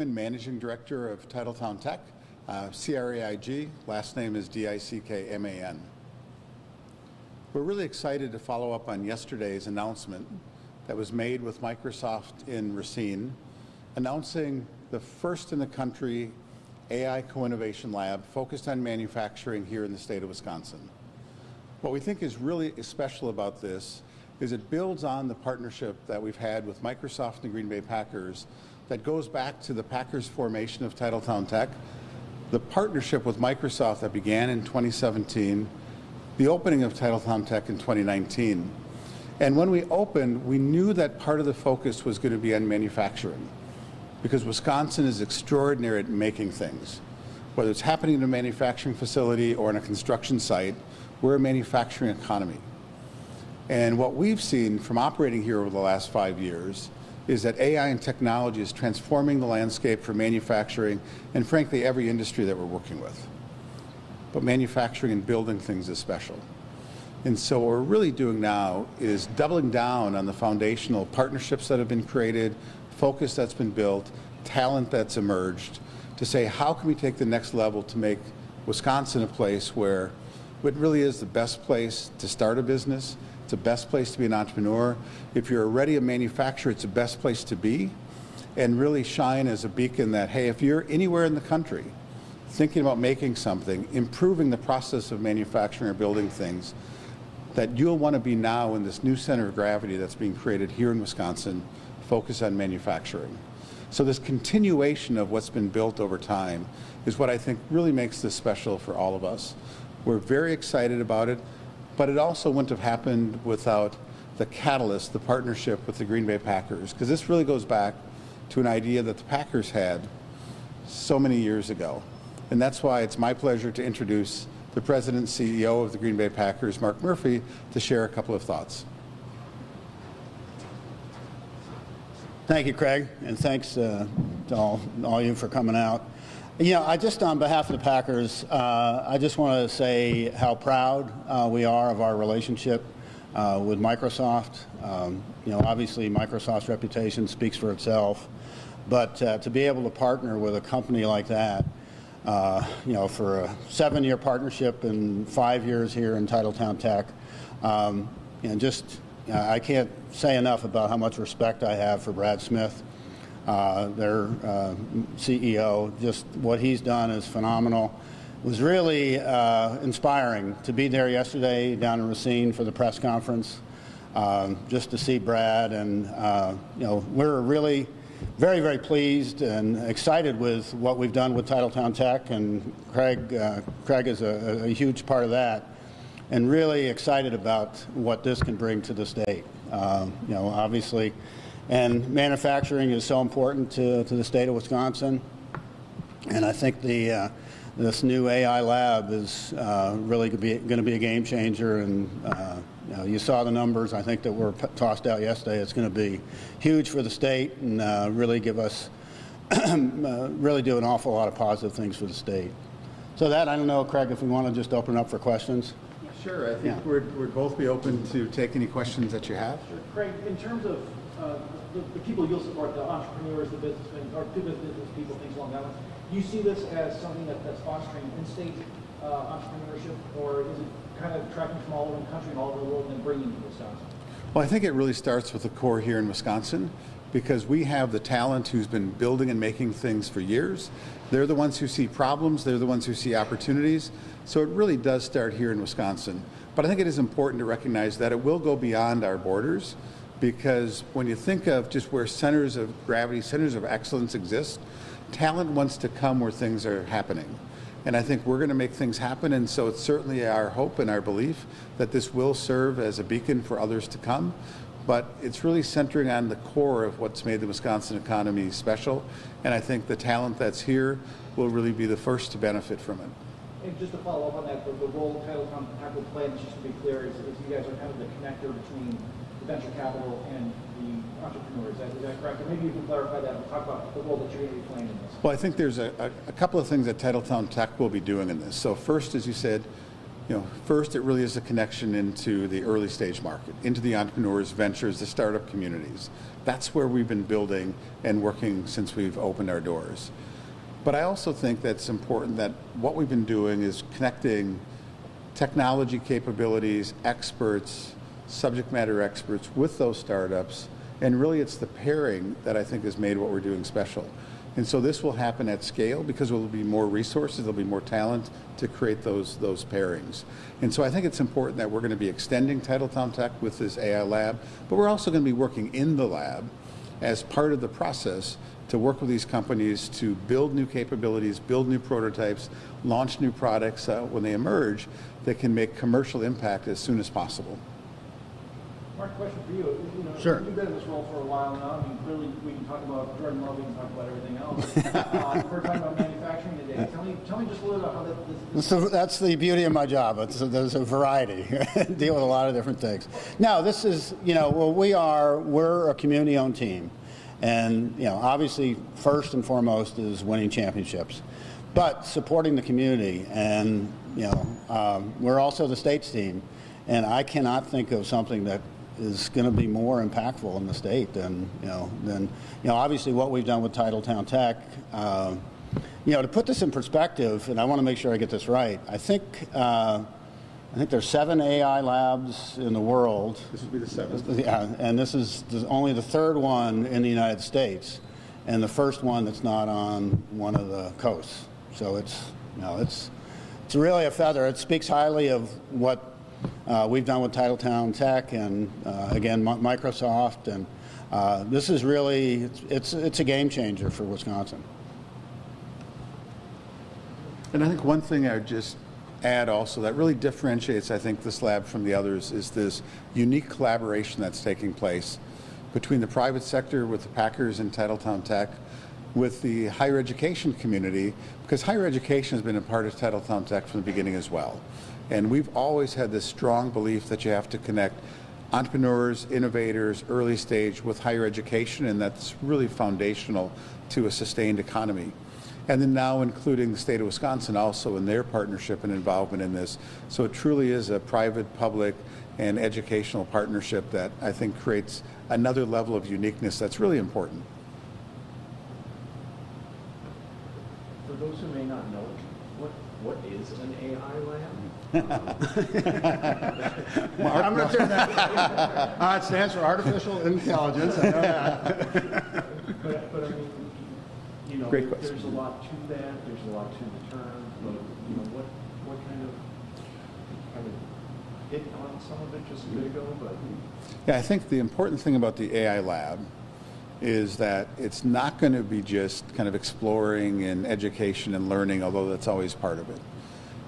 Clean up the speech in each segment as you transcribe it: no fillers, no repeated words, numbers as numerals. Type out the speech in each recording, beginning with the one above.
Managing Director of Titletowntech, CRAIG, last name is DICKMAN. We're really excited to follow up on yesterday's announcement that was made with Microsoft in Racine, announcing the first in the country AI co-innovation lab focused on manufacturing here in the state of Wisconsin. What we think is really special about this is it builds on the partnership that we've had with Microsoft and the Green Bay Packers that goes back to the Packers formation of Titletowntech, the partnership with Microsoft that began in 2017, the opening of Titletowntech in 2019. And when we opened, we knew that part of the focus was going to be on manufacturing, because Wisconsin is extraordinary at making things. Whether it's happening in a manufacturing facility or in a construction site, we're a manufacturing economy. And what we've seen from operating here over the last 5 years is that AI and technology is transforming the landscape for manufacturing and, frankly, every industry that we're working with. But manufacturing and building things is special. And so what we're really doing now is doubling down on the foundational partnerships that have been created, focus that's been built, talent that's emerged, to say, how can we take the next level to make Wisconsin a place where it really is the best place to start a business. It's the best place to be an entrepreneur. If you're already a manufacturer, it's the best place to be, and really shine as a beacon that, hey, if you're anywhere in the country thinking about making something, improving the process of manufacturing or building things, that you'll want to be now in this new center of gravity that's being created here in Wisconsin, focused on manufacturing. So this continuation of what's been built over time is what I think really makes this special for all of us. We're very excited about it. But it also wouldn't have happened without the catalyst, the partnership with the Green Bay Packers, because this really goes back to an idea that the Packers had so many years ago. And that's why it's my pleasure to introduce the President and CEO of the Green Bay Packers, Mark Murphy, to share a couple of thoughts. Thank you, Craig, and thanks to all you for coming out. You know, on behalf of the Packers, I just want to say how proud we are of our relationship with Microsoft. You know, obviously Microsoft's reputation speaks for itself, but to be able to partner with a company like that, you know, for a 7-year partnership and 5 years here in Titletowntech, and just I can't say enough about how much respect I have for Brad Smith. Their CEO, just what he's done is phenomenal. It was really inspiring to be there yesterday down in Racine for the press conference, just to see Brad, and you know, we're really very, very pleased and excited with what we've done with Titletowntech, and Craig is a huge part of that, and really excited about what this can bring to the state. You know, obviously. And manufacturing is so important to the state of Wisconsin. And I think this new AI lab is really going to be a game changer. And you know, you saw the numbers, I think, that were tossed out yesterday. It's going to be huge for the state and really give us, really do an awful lot of positive things for the state. So that, I don't know, Craig, if we want to just open up for questions. Sure, I think we'd both be open to take any questions that you have. Sure. Craig, in terms of the people you'll support, the entrepreneurs, the businessmen, or business people, things along that line, do you see this as something that's fostering in-state entrepreneurship, or is it kind of tracking from all over the country and all over the world and then bringing it to Wisconsin? Well, I think it really starts with the core here in Wisconsin, because we have the talent who's been building and making things for years. They're the ones who see problems, they're the ones who see opportunities. So it really does start here in Wisconsin. But I think it is important to recognize that it will go beyond our borders, because when you think of just where centers of gravity, centers of excellence exist, talent wants to come where things are happening. And I think we're going to make things happen, and so it's certainly our hope and our belief that this will serve as a beacon for others to come. But it's really centering on the core of what's made the Wisconsin economy special, and I think the talent that's here will really be the first to benefit from it. And just to follow up on that, the role Titletowntech will play, and just to be clear, is you guys are kind of the connector between the venture capital and the entrepreneurs. Is that correct? And maybe you can clarify that and talk about the role that you're going to be playing in this. Well, I think there's a couple of things that Titletowntech will be doing in this. So first, as you said, First, it really is a connection into the early stage market, into the entrepreneurs, ventures, the startup communities. That's where we've been building and working since we've opened our doors. But I also think that it's important that what we've been doing is connecting technology capabilities, experts, subject matter experts with those startups, and really it's the pairing that I think has made what we're doing special. And so this will happen at scale because there will be more resources, there'll be more talent to create those pairings. And so I think it's important that we're going to be extending Titletowntech with this AI lab, but we're also going to be working in the lab as part of the process to work with these companies to build new capabilities, build new prototypes, launch new products when they emerge that can make commercial impact as soon as possible. Mark, question for you. Sure. You've been in this role for a while now. I mean, clearly we can talk about Jordan Love, we can talk about everything else. We're talking about manufacturing today. Tell me just a little about how this So that's the beauty of my job. There's a variety. Deal with a lot of different things. Now, this is, we're a community-owned team. And, obviously, first and foremost is winning championships. But supporting the community. And, we're also the state's team. And I cannot think of something that is going to be more impactful in the state than obviously what we've done with Titletowntech. To put this in perspective, and I want to make sure I get this right, I think there's 7 AI labs in the world. This would be the 7th. Yeah, and this is only the 3rd one in the United States, and the first one that's not on one of the coasts. So it's really a feather. It speaks highly of what we've done with Titletowntech and again Microsoft, and this is really it's a game changer for Wisconsin. And I think one thing I would just add also that really differentiates, I think, this lab from the others is this unique collaboration that's taking place between the private sector with the Packers and Titletowntech, with the higher education community, because higher education has been a part of Titletowntech from the beginning as well. And we've always had this strong belief that you have to connect entrepreneurs, innovators, early stage with higher education, and that's really foundational to a sustained economy. And then now including the state of Wisconsin also in their partnership and involvement in this. So it truly is a private, public, and educational partnership that I think creates another level of uniqueness that's really important. For those who may not know, what is an AI lab? I'm going to turn that. It stands for artificial intelligence. I know that. But I mean, Great question. There's a lot to that. There's a lot to the term. But what kind of hit on some of it just a bit ago? But Yeah, I think the important thing about the AI lab is that it's not going to be just kind of exploring in education and learning, although that's always part of it.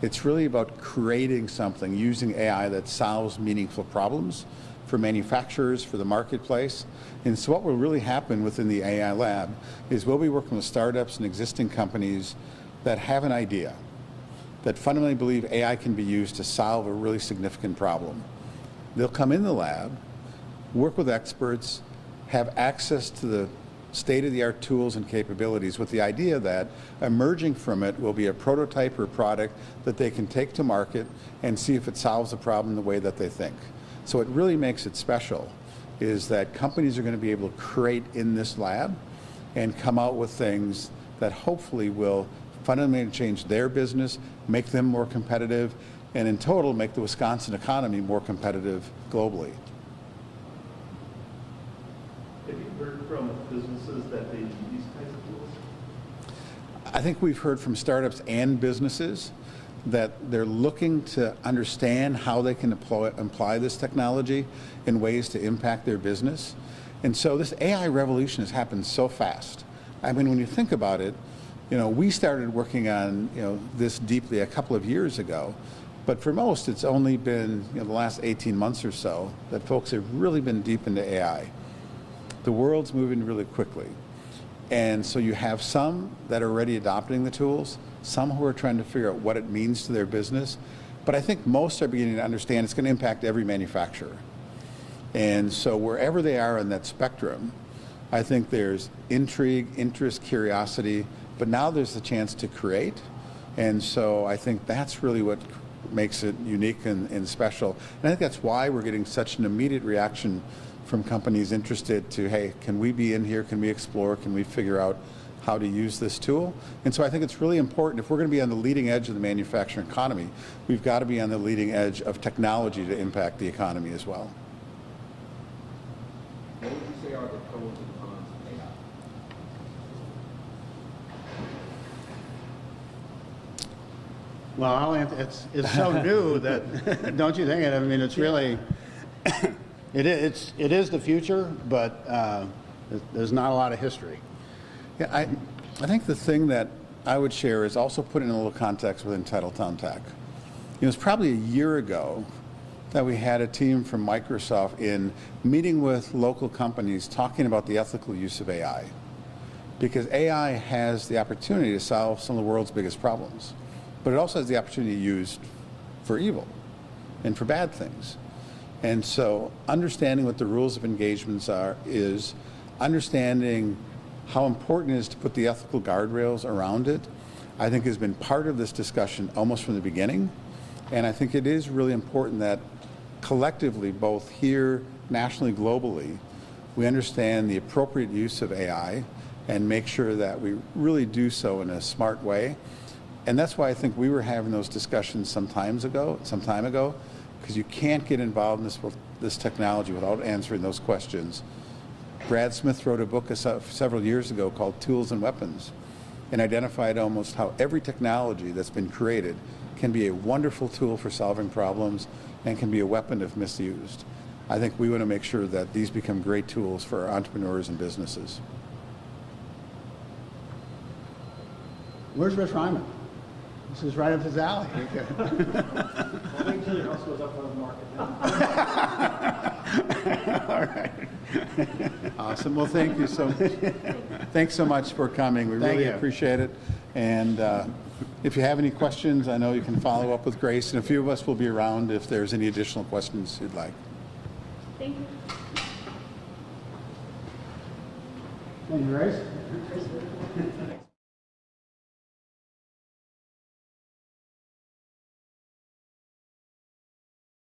It's really about creating something using AI that solves meaningful problems for manufacturers, for the marketplace. And so what will really happen within the AI lab is we'll be working with startups and existing companies that have an idea, that fundamentally believe AI can be used to solve a really significant problem. They'll come in the lab, work with experts, have access to the state-of-the-art tools and capabilities with the idea that emerging from it will be a prototype or product that they can take to market and see if it solves the problem the way that they think. So what really makes it special is that companies are going to be able to create in this lab and come out with things that hopefully will fundamentally change their business, make them more competitive, and in total make the Wisconsin economy more competitive globally. have you heard from businesses that they need these kinds of tools? I think we've heard from startups and businesses that they're looking to understand how they can apply this technology in ways to impact their business. And so this AI revolution has happened so fast. I mean, when you think about it, we started working on this deeply a couple of years ago, but for most it's only been the last 18 months or so that folks have really been deep into AI. The world's moving really quickly. And so you have some that are already adopting the tools, some who are trying to figure out what it means to their business, but I think most are beginning to understand it's going to impact every manufacturer. And so wherever they are on that spectrum, I think there's intrigue, interest, curiosity, but now there's the chance to create. And so I think that's really what makes it unique and special. And I think that's why we're getting such an immediate reaction from companies interested to, hey, can we be in here? Can we explore? Can we figure out how to use this tool? And so I think it's really important, if we're going to be on the leading edge of the manufacturing economy, we've got to be on the leading edge of technology to impact the economy as well. What would you say are the pros and cons of AI? Well, I'll answer, it's so new that, don't you think? I mean, it's really, it is the future, but there's not a lot of history. Yeah, I think the thing that I would share is also put in a little context within Titletowntech. It was probably a year ago that we had a team from Microsoft in meeting with local companies talking about the ethical use of AI. Because AI has the opportunity to solve some of the world's biggest problems, but it also has the opportunity to be used for evil and for bad things. And so understanding what the rules of engagements are is understanding how important it is to put the ethical guardrails around it, I think has been part of this discussion almost from the beginning. And I think it is really important that collectively, both here, nationally, globally, we understand the appropriate use of AI and make sure that we really do so in a smart way. And that's why I think we were having those discussions some time ago, because you can't get involved in this technology without answering those questions. Brad Smith wrote a book several years ago called Tools and Weapons, and identified almost how every technology that's been created can be a wonderful tool for solving problems and can be a weapon if misused. I think we want to make sure that these become great tools for our entrepreneurs and businesses. Where's Rich Ryman? This is right up his alley. Well, wait until your house goes up on the market. All right. Awesome. Well, thank you so much. Thanks so much for coming. We Thank really you. appreciate it. And if you have any questions, I know you can follow up with Grace, and a few of us will be around if there's any additional questions you'd like. Thank you. Thank you, Grace.